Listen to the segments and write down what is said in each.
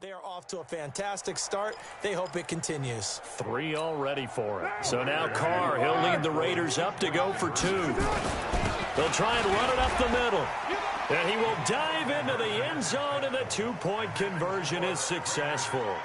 They are off to a fantastic start. They hope it continues. 3 already for him. So now Carr, he'll lead the Raiders up to go for 2. They'll try and run it up the middle. And he will dive into the end zone, and the 2-point conversion is successful.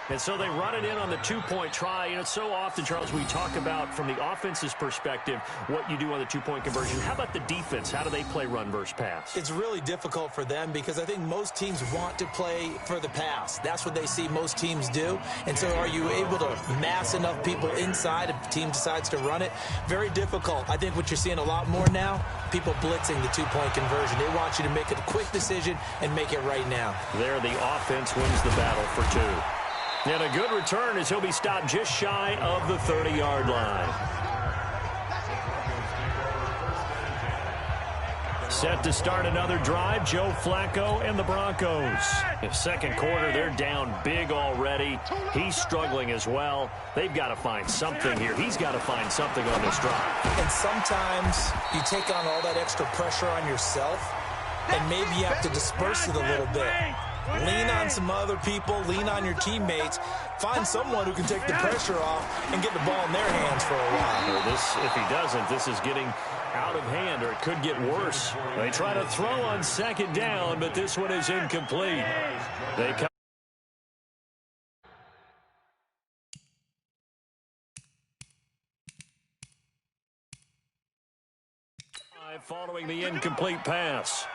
And so they run it in on the 2-point try. You know, so often, Charles, we talk about from the offense's perspective what you do on the 2-point conversion. How about the defense? How do they play run versus pass? It's really difficult for them because I think most teams want to play for the pass. That's what they see most teams do. And so are you able to mass enough people inside if the team decides to run it? Very difficult. I think what you're seeing a lot more now, people blitzing the 2-point conversion. They want you to make a quick decision and make it right now. There, the offense wins the battle for 2. And a good return as he'll be stopped just shy of the 30-yard line. Set to start another drive, Joe Flacco and the Broncos. In second quarter, they're down big already. He's struggling as well. They've got to find something here. He's got to find something on this drive. And sometimes you take on all that extra pressure on yourself, and maybe you have to disperse it a little bit. Lean on some other people, lean on your teammates, find someone who can take the pressure off and get the ball in their hands for a while. If he doesn't, this is getting out of hand, or it could get worse. They try to throw on second down, but this one is incomplete. They come following the incomplete pass.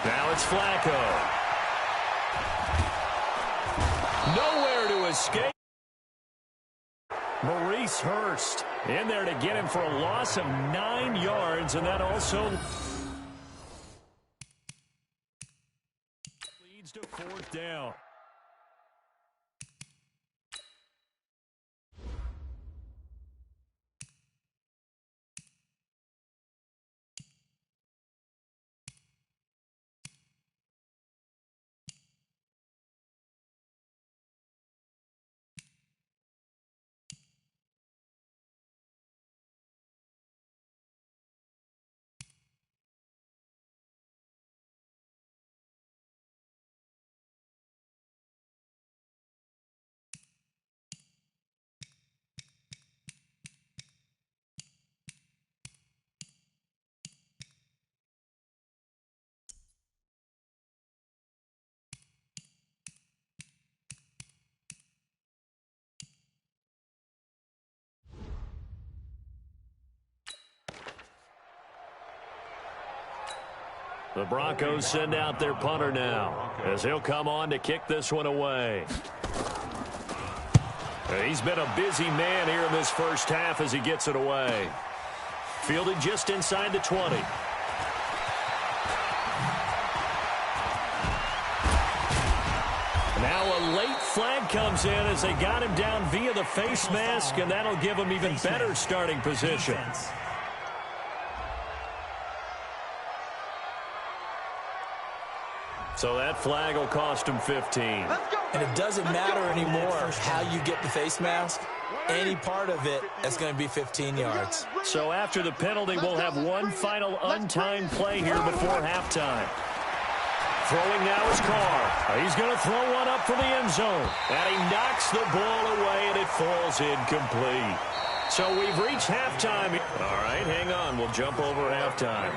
Now it's Flacco. Nowhere to escape. Maurice Hurst in there to get him for a loss of 9 yards, and that also leads to 4th down. The Broncos send out their punter now as he'll come on to kick this one away. He's been a busy man here in this first half as he gets it away. Fielded just inside the 20. Now a late flag comes in as they got him down via the face mask, and that'll give him even better starting position. So that flag will cost him 15. And it doesn't matter anymore how you get the face mask. Any part of it, that's going to be 15 yards. So after the penalty, we'll have one final untimed play here before halftime. Throwing now is Carr. He's going to throw one up for the end zone. And he knocks the ball away, and it falls incomplete. So we've reached halftime. All right, hang on. We'll jump over halftime.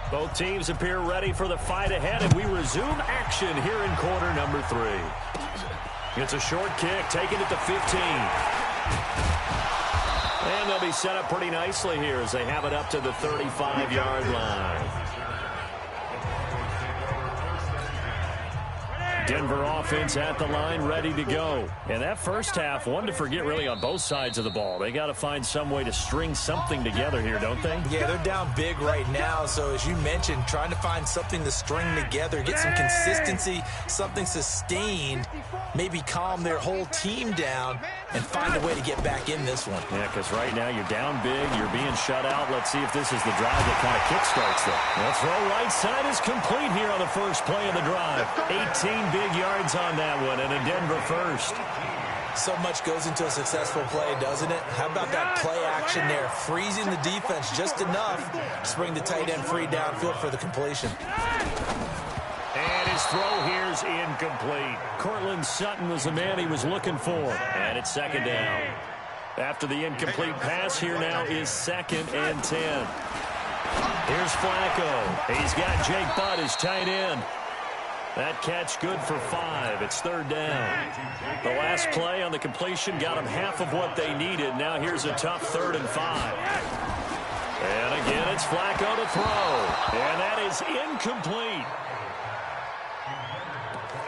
Both teams appear ready for the fight ahead, and we resume action here in quarter number 3. It's a short kick, taken at the 15. And they'll be set up pretty nicely here as they have it up to the 35-yard line. Denver offense at the line, ready to go. And that first half, one to forget really on both sides of the ball. They got to find some way to string something together here, don't they? Yeah, they're down big right now. So as you mentioned, trying to find something to string together, get some consistency, something sustained, maybe calm their whole team down and find a way to get back in this one. Yeah, because right now you're down big, you're being shut out. Let's see if this is the drive that kind of kickstarts them. The throw right side is complete here on the first play of the drive. 18 big yards on that one and a Denver first. So much goes into a successful play, doesn't it? How about that play action there? Freezing the defense just enough to bring the tight end free downfield for the completion. And his throw here's incomplete. Cortland Sutton was the man he was looking for. And it's second down. After the incomplete pass, here now is 2nd and 10. Here's Flacco. He's got Jake Butt, his tight end. That catch good for 5. It's 3rd down. The last play on the completion got them half of what they needed. Now here's a tough 3rd and 5. And again, it's Flacco to throw. And that is incomplete.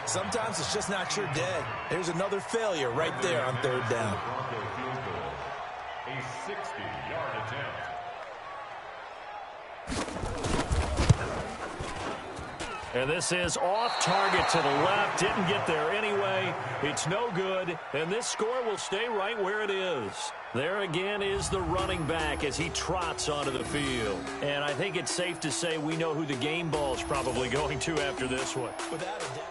Sometimes it's just not your day. There's another failure right there on 3rd down. A 60-yard attempt. And this is off target to the left. Didn't get there anyway. It's no good. And this score will stay right where it is. There again is the running back as he trots onto the field. And I think it's safe to say we know who the game ball is probably going to after this one. Without a doubt.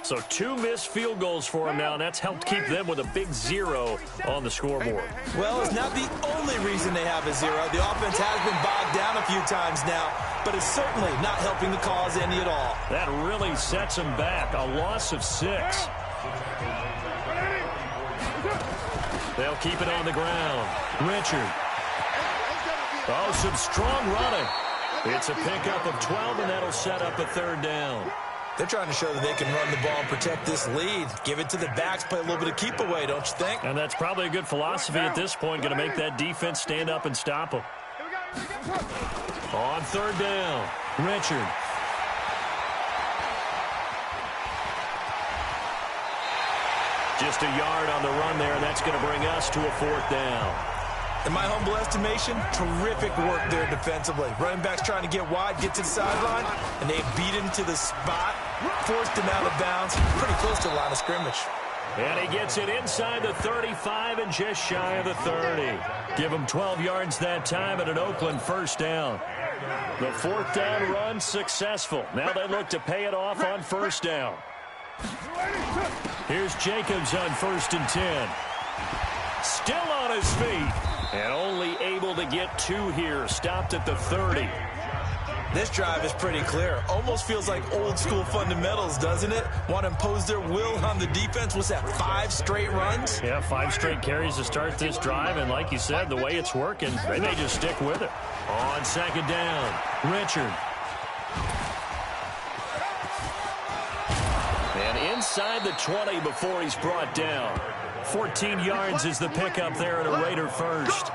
So 2 missed field goals for him now, and that's helped keep them with a big 0 on the scoreboard. Well, it's not the only reason they have a 0. The offense has been bogged down a few times now, but it's certainly not helping the cause any at all. That really sets them back. A loss of 6. They'll keep it on the ground. Richard. Oh, some strong running. It's a pickup of 12, and that'll set up a 3rd down. They're trying to show that they can run the ball and protect this lead. Give it to the backs, play a little bit of keep away, don't you think? And that's probably a good philosophy at this point, going to make that defense stand up and stop them. On 3rd down, Richard. Just a yard on the run there, and that's going to bring us to a 4th down. In my humble estimation, terrific work there defensively. Running backs trying to get wide, get to the sideline, and they beat him to the spot, forced him out of bounds, pretty close to the line of scrimmage. And he gets it inside the 35 and just shy of the 30. Give him 12 yards that time and an Oakland 1st down. The 4th down run successful. Now they look to pay it off on 1st down. Here's Jacobs on 1st and 10. Still on his feet. And only able to get 2 here. Stopped at the 30. This drive is pretty clear. Almost feels like old school fundamentals, doesn't it? Want to impose their will on the defense. What's that, 5 straight runs? Yeah, 5 straight carries to start this drive. And like you said, the way it's working, they may just stick with it. On 2nd down, Richard. And inside the 20 before he's brought down. 14 yards is the pickup there at a Raider 1st.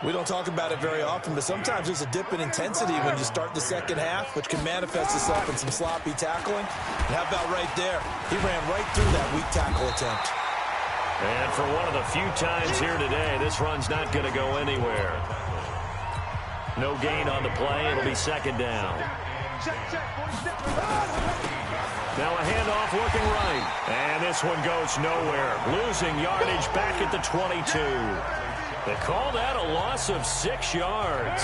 We don't talk about it very often, but sometimes there's a dip in intensity when you start the second half, which can manifest itself in some sloppy tackling. And how about right there? He ran right through that weak tackle attempt. And for one of the few times here today, this run's not going to go anywhere. No gain on the play. It'll be 2nd down. Now a handoff looking right. And this one goes nowhere. Losing yardage back at the 22. They call that a loss of 6 yards.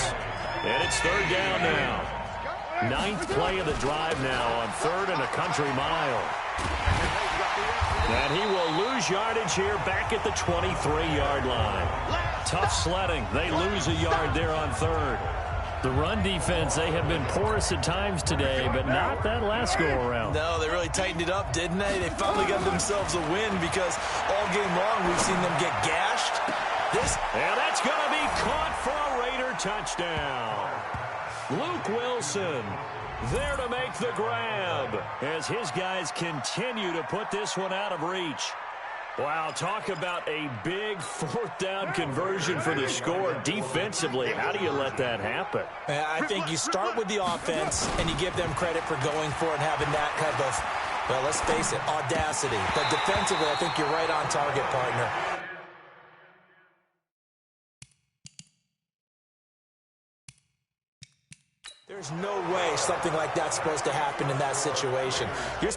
And it's 3rd down now. 9th play of the drive now on 3rd and a country mile. And he will lose yardage here back at the 23-yard line. Tough sledding. They lose a yard there on 3rd. The run defense, they have been porous at times today, but not that last go-around. No, they really tightened it up, didn't they? They finally got themselves a win because all game long we've seen them get gashed. And that's going to be caught for a Raider touchdown. Luke Wilson there to make the grab as his guys continue to put this one out of reach. Wow, talk about a big 4th down conversion for the score defensively. How do you let that happen? I think you start with the offense and you give them credit for going for it and having that kind of, well, let's face it, audacity. But defensively, I think you're right on target, partner. There's no way something like that's supposed to happen in that situation. You're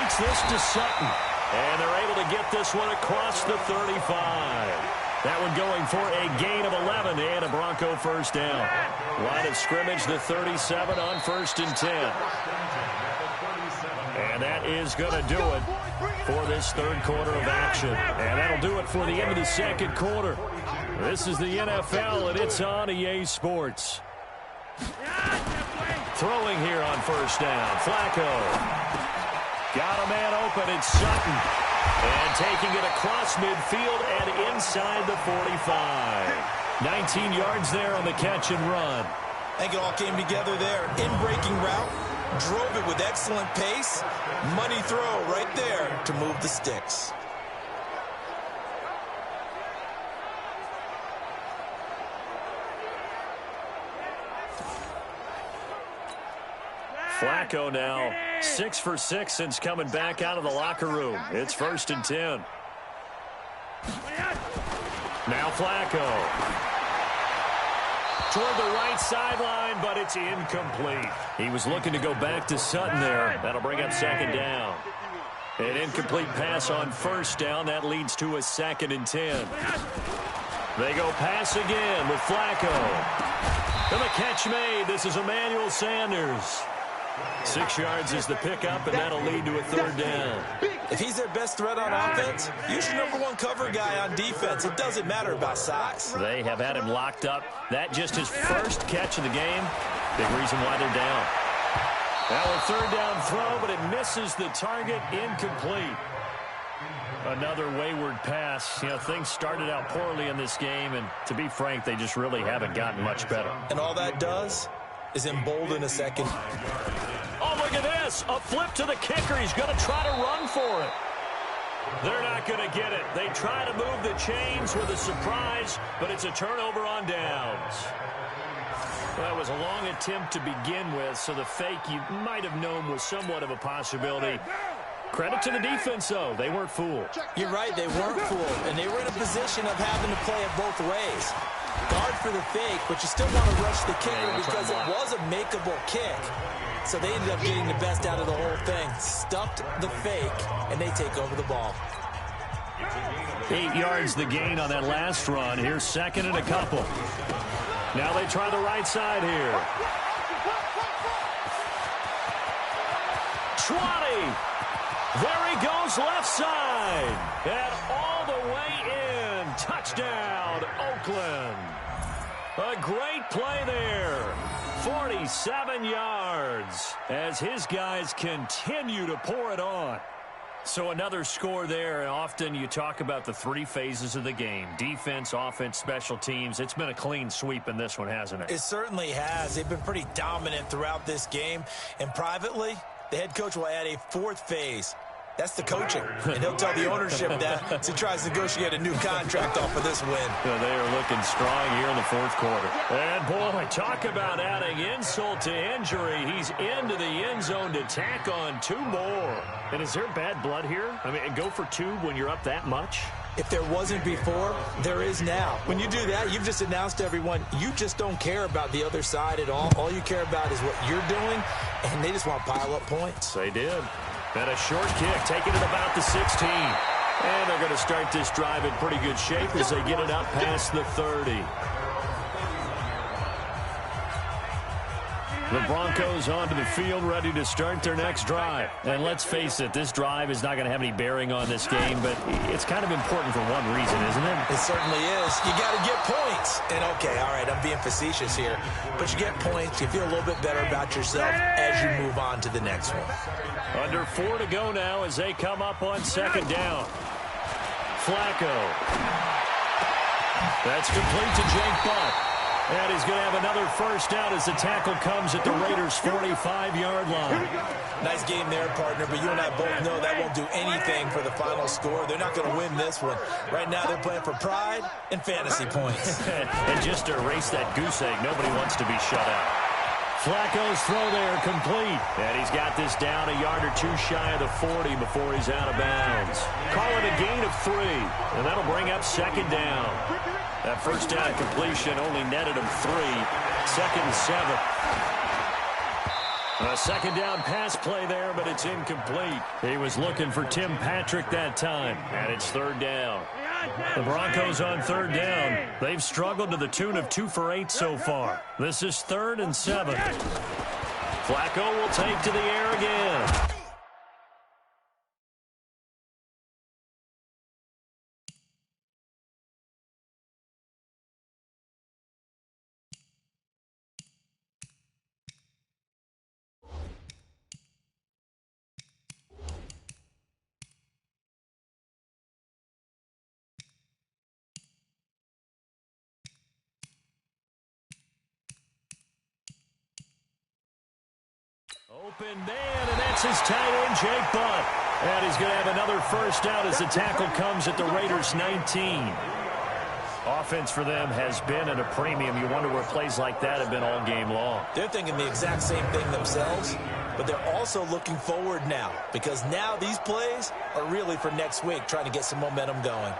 fakes this to Sutton. And they're able to get this one across the 35. That one going for a gain of 11 and a Bronco first down. Line of scrimmage, the 37 on 1st and 10. And that is going to do it for this third quarter of action. And that'll do it for the end of the second quarter. This is the NFL, and it's on EA Sports. Throwing here on first down. Flacco. Got a man open. It's Sutton. And taking it across midfield and inside the 45. 19 yards there on the catch and run. I think it all came together there. In-breaking route. Drove it with excellent pace. Money throw right there to move the sticks. Flacco now 6 for 6 since coming back out of the locker room. It's 1st and 10. Now Flacco. Toward the right sideline, but it's incomplete. He was looking to go back to Sutton there. That'll bring up 2nd down. An incomplete pass on 1st down. That leads to a 2nd and 10. They go pass again with Flacco. And the catch made. This is Emmanuel Sanders. 6 yards is the pickup, and that'll lead to a 3rd down. If he's their best threat on offense, use your #1 cover guy on defense. It doesn't matter about size. They have had him locked up. That just his first catch of the game. Big reason why they're down. Now a 3rd down throw, but it misses the target. Incomplete. Another wayward pass. You know, things started out poorly in this game, and to be frank, they just really haven't gotten much better. And all that does is embolden a second. Oh, look at this. A flip to the kicker. He's going to try to run for it. They're not going to get it. They try to move the chains with a surprise, but it's a turnover on downs. Well, that was a long attempt to begin with, so the fake you might have known was somewhat of a possibility. Credit to the defense, though. They weren't fooled. You're right. They weren't fooled, and they were in a position of having to play it both ways. Guard for the fake, but you still want to rush the kicker because it was a makeable kick. So they ended up getting the best out of the whole thing. Stuffed the fake, and they take over the ball. 8 yards the gain on that last run. Here's 2nd and a couple. Now they try the right side here. 20. There he goes left side. And all the way in. Touchdown, Oakland. A great play there. 47 yards as his guys continue to pour it on. So another score there, and often you talk about the 3 phases of the game. Defense, offense, special teams. It's been a clean sweep in this one, hasn't it? It certainly has. They've been pretty dominant throughout this game. And privately, the head coach will add a 4th phase. That's the coaching. And he'll tell the ownership that as he tries to negotiate a new contract off of this win. Yeah, they are looking strong here in the 4th quarter. And, boy, talk about adding insult to injury. He's into the end zone to tack on 2 more. And is there bad blood here? I mean, go for 2 when you're up that much? If there wasn't before, there is now. When you do that, you've just announced to everyone, you just don't care about the other side at all. All you care about is what you're doing, and they just want to pile up points. They did. And a short kick, taking it about the 16. And they're going to start this drive in pretty good shape as they get it up past the 30. The Broncos onto the field, ready to start their next drive. And let's face it, this drive is not going to have any bearing on this game, but it's kind of important for one reason, isn't it? It certainly is. You got to get points. And, okay, all right, I'm being facetious here. But you get points, you feel a little bit better about yourself as you move on to the next one. Under 4 to go now as they come up on 2nd down. Flacco. That's complete to Jake Butt. And he's going to have another first down as the tackle comes at the Raiders' 45-yard line. Nice game there, partner, but you and I both know that won't do anything for the final score. They're not going to win this one. Right now they're playing for pride and fantasy points. And just to erase that goose egg, nobody wants to be shut out. Flacco's throw there complete. And he's got this down a yard or 2 shy of the 40 before he's out of bounds. Call it a gain of 3, and that'll bring up 2nd down. That first down completion only netted him 3. 2nd and 7. A second down pass play there, but it's incomplete. He was looking for Tim Patrick that time, and it's third down. The Broncos on third down. They've struggled to the tune of 2 for 8 so far. This is 3rd and 7. Flacco will take to the air again. Open man, and that's his tight end, Jake Butt. And he's going to have another first down as the tackle comes at the Raiders' 19. Offense for them has been at a premium. You wonder where plays like that have been all game long. They're thinking the exact same thing themselves, but they're also looking forward now because now these plays are really for next week, trying to get some momentum going.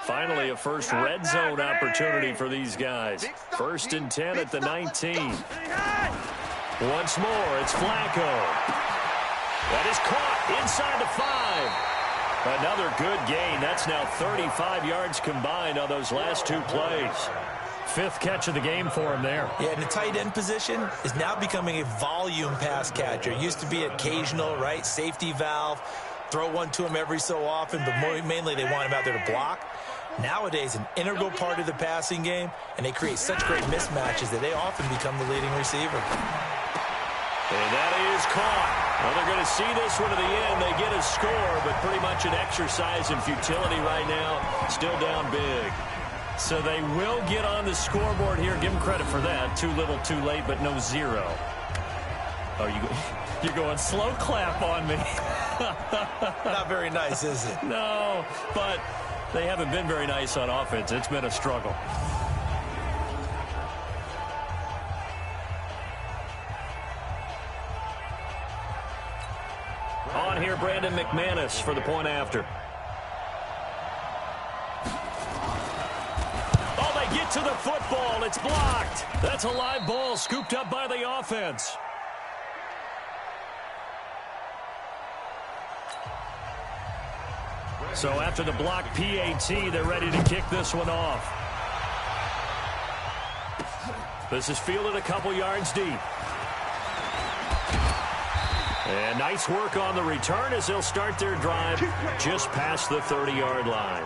Finally, a first red zone opportunity for these guys. 1st and 10 at the 19. Once more, it's Flacco. That is caught inside the 5. Another good gain. That's now 35 yards combined on those last 2 plays. 5th catch of the game for him there. Yeah, and the tight end position is now becoming a volume pass catcher. It used to be occasional, right? Safety valve. Throw one to him every so often, but mainly they want him out there to block. Nowadays, an integral part of the passing game, and they create such great mismatches that they often become the leading receiver. And that is caught. Well, they're going to see this one to the end. They get a score, but pretty much an exercise in futility right now. Still down big. So they will get on the scoreboard here. Give them credit for that. Too little, too late, but no 0. Oh, you're going slow clap on me. Not very nice, is it? No, but they haven't been very nice on offense. It's been a struggle. On here, Brandon McManus for the point after. Oh, they get to the football. It's blocked. That's a live ball scooped up by the offense. So after the block PAT, they're ready to kick this one off. This is fielded a couple yards deep. And nice work on the return as they'll start their drive just past the 30-yard line.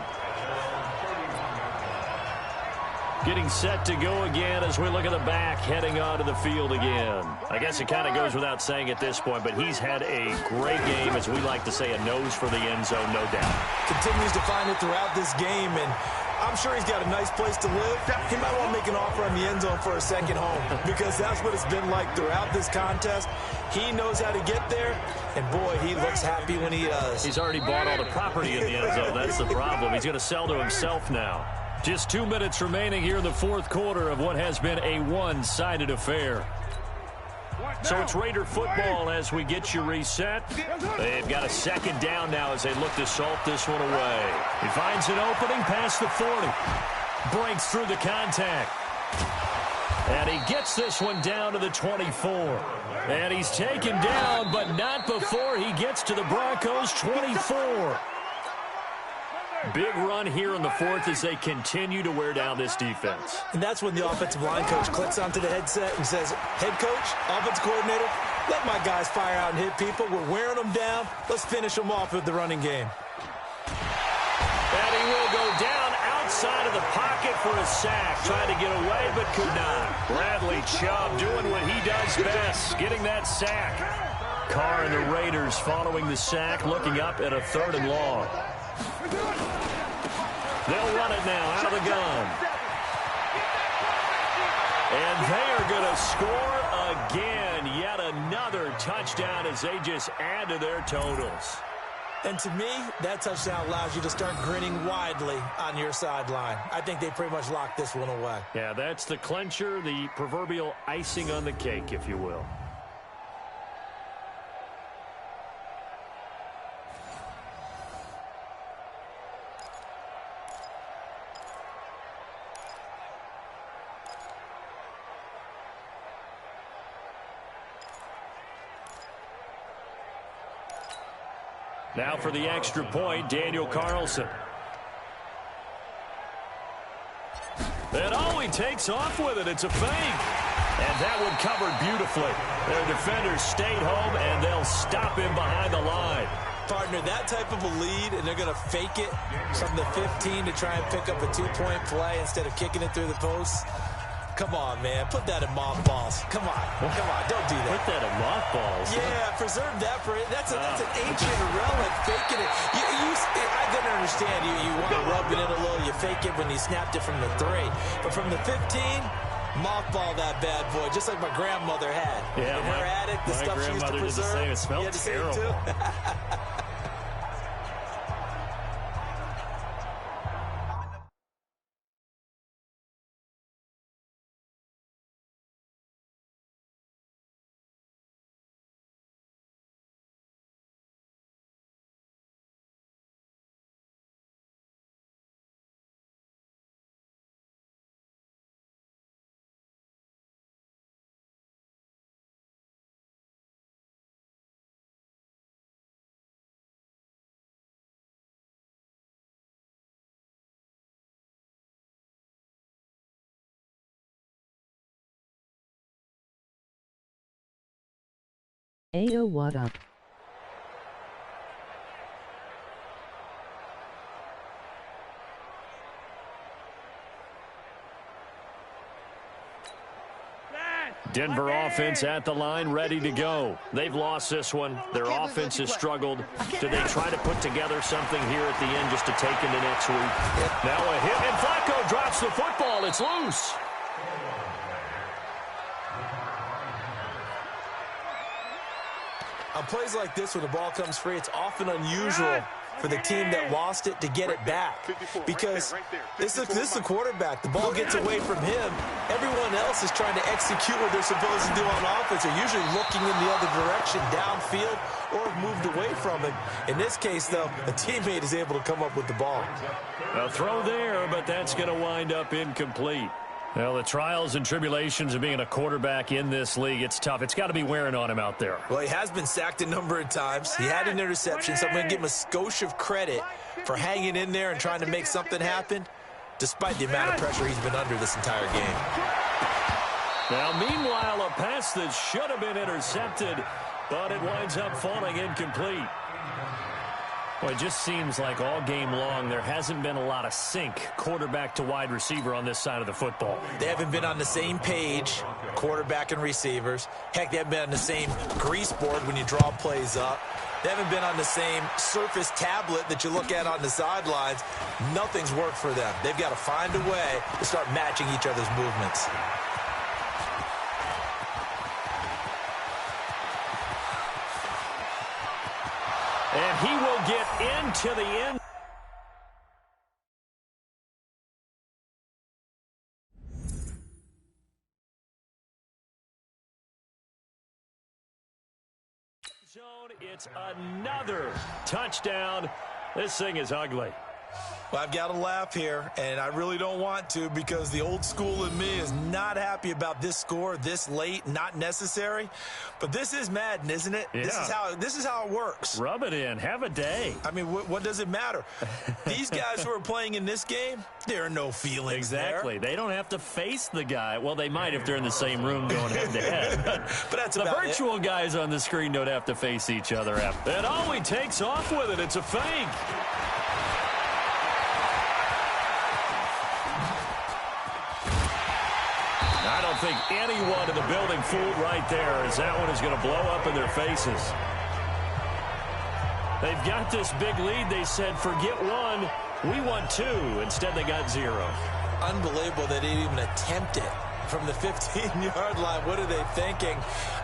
Getting set to go again as we look at the back heading onto the field again. I guess it kind of goes without saying at this point, but he's had a great game, as we like to say, a nose for the end zone, no doubt. Continues to find it throughout this game, and I'm sure he's got a nice place to live. He might want to make an offer on the end zone for a second home because that's what it's been like throughout this contest. He knows how to get there, and boy, he looks happy when he does. He's already bought all the property in the end zone. That's the problem. He's going to sell to himself now. Just 2 minutes remaining here in the 4th quarter of what has been a one-sided affair. So it's Raider football as we get you reset. They've got a second down now as they look to salt this one away. He finds an opening past the 40. Breaks through the contact. And he gets this one down to the 24. And he's taken down, but not before he gets to the Broncos' 24. Big run here in the 4th as they continue to wear down this defense. And that's when the offensive line coach clicks onto the headset and says, head coach, offensive coordinator, let my guys fire out and hit people. We're wearing them down. Let's finish them off with the running game. And he will go down outside of the pocket for a sack. Tried to get away, but could not. Bradley Chubb doing what he does best, getting that sack. Carr and the Raiders following the sack, looking up at a 3rd and long. They'll run it now out of the gun. And they are going to score again. Yet another touchdown as they just add to their totals. And to me, that touchdown allows you to start grinning widely on your sideline. I think they pretty much locked this one away. Yeah, that's the clincher, the proverbial icing on the cake, if you will. Now for the extra point, Daniel Carlson. And oh, he takes off with it. It's a fake. And that one covered beautifully. Their defenders stayed home, and they'll stop him behind the line. Partner, that type of a lead, and they're going to fake it from the 15 to try and pick up a 2-point play instead of kicking it through the post. Come on, man. Put that in mothballs. Come on. Come on. Don't do that. Put that in mothballs. Yeah, preserve that for it. That's an ancient relic. Faking it. I didn't understand. You want to rub it in a little. You fake it when you snapped it from the 3. But from the 15, mothball that bad boy, just like my grandmother had. Yeah, in her attic, the stuff she used to preserve. It smelled terrible. Ayo, what up? Denver offense at the line, ready to go. They've lost this one. Their offense has struggled. Do they try to put together something here at the end just to take into next week? Now a hit, and Flacco drops the football. It's loose. On plays like this, when the ball comes free, it's often unusual for the team that lost it to get it back. Because this is the quarterback. The ball gets away from him. Everyone else is trying to execute what they're supposed to do on offense. They're usually looking in the other direction, downfield, or have moved away from him. In this case, though, a teammate is able to come up with the ball. A throw there, but that's going to wind up incomplete. Well, the trials and tribulations of being a quarterback in this league, it's tough. It's got to be wearing on him out there. Well, he has been sacked a number of times. He had an interception, so I'm going to give him a skosh of credit for hanging in there and trying to make something happen, despite the amount of pressure he's been under this entire game. Now, meanwhile, a pass that should have been intercepted, but it winds up falling incomplete. Well, it just seems like all game long there hasn't been a lot of sync quarterback to wide receiver on this side of the football. They haven't been on the same page, quarterback and receivers. Heck, they haven't been on the same grease board when you draw plays up. They haven't been on the same surface tablet that you look at on the sidelines. Nothing's worked for them. They've got to find a way to start matching each other's movements. And he will get into the end zone. It's another touchdown. This thing is ugly. Well, I've got to laugh here, and I really don't want to because the old school in me is not happy about this score this late, not necessary. But this is Madden, isn't it? Yeah. This is how it works. Rub it in. Have a day. I mean, what does it matter? These guys who are playing in this game, there are no feelings Exactly. there. They don't have to face the guy. Well, they might if they're in the same room going head-to-head. But that's the about virtual it. guys on the screen don't have to face each other. And oh, he takes off with it. It's a fake. I don't think anyone in the building fooled right there, as that one is going to blow up in their faces. They've got this big lead. They said, forget one, we want two. Instead, they got zero. Unbelievable that they didn't even attempt it from the 15-yard line. What are they thinking?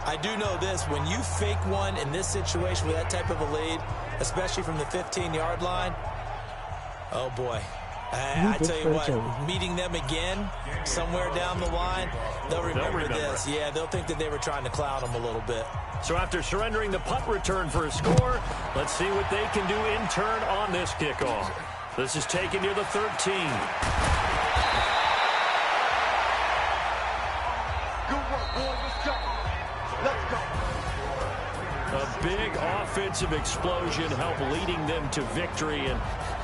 I do know this. When you fake one in this situation with that type of a lead, especially from the 15-yard line, oh, boy. I tell you what, meeting them again somewhere down the line, they'll remember this. Yeah, they'll think that they were trying to clown them a little bit. So after surrendering the punt return for a score, let's see what they can do in turn on this kickoff. This is taken near the 13. Good work, boys. Let's go. Let's go. A big offensive explosion helped leading them to victory. And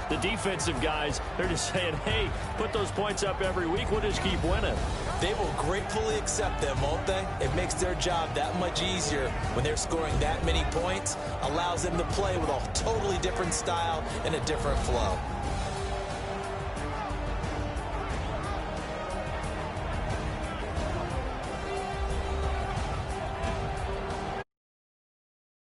the defensive guys, they're just saying, hey, put those points up every week. We'll just keep winning. They will gratefully accept them, won't they? It makes their job that much easier when they're scoring that many points. Allows them to play with a totally different style and a different flow.